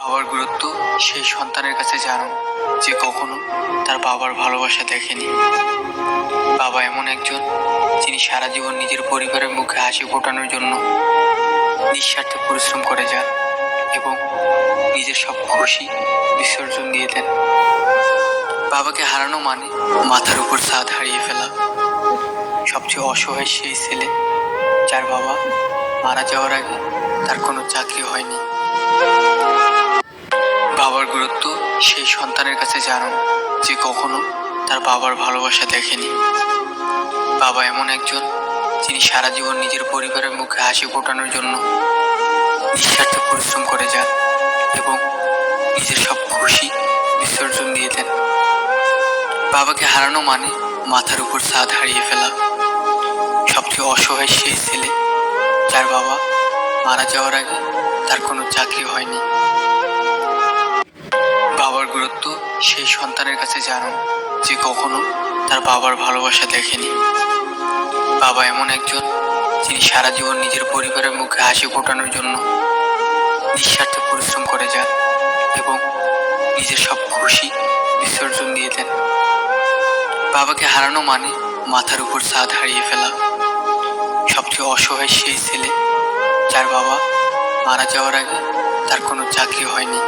বাবার গুরুত্ব সেই সন্তানের কাছে জানুন যে কখনো তার বাবার ভালোবাসা দেখেনি। বাবা এমন একজন যিনি সারা জীবন নিজের পরিবারের মুখে হাসি ফোটানোর জন্য নিঃস্বার্থে পরিশ্রম করে যান এবং নিজের সব খুশি বিসর্জন দিয়ে দেন। বাবাকে হারানো মানে মাথার উপর ছাদ হারিয়ে ফেলা। সবচেয়ে অসহায় সেই ছেলে যার বাবা মারা যাওয়ার আগে তার কোনো চাকরি হয়নি। বাবার গুরুত্ব সেই সন্তানের কাছে জানুন যে কখনো তার বাবার ভালোবাসা দেখেনি। বাবা এমন একজন যিনি সারা জীবন নিজের পরিবারের মুখে হাসি ফোটানোর জন্য নিঃস্বার্থে পরিশ্রম করে যান এবং নিজের সব খুশি বিসর্জন দিয়ে দেন। বাবাকে হারানো মানে মাথার উপর ছাদ হারিয়ে ফেলা। সবচেয়ে অসহায় সেই ছেলে যার বাবা মারা যাওয়ার আগে তার কোনো চাকরি হয়নি। বাবার গুরুত্ব সেই সন্তানের কাছে জানুন যে কখনো তার বাবার ভালোবাসা দেখেনি। বাবা এমন একজন যিনি সারা জীবন নিজের পরিবারের মুখে হাসি ফোটানোর জন্য নিঃস্বার্থে পরিশ্রম করে যান এবং নিজের সব খুশি বিসর্জন দিয়ে দেন। বাবাকে হারানো মানে মাথার উপর ছাদ হারিয়ে ফেলা। সবচেয়ে অসহায় সেই ছেলে যার বাবা মারা যাওয়ার আগে তার কোনো চাকরি হয়নি।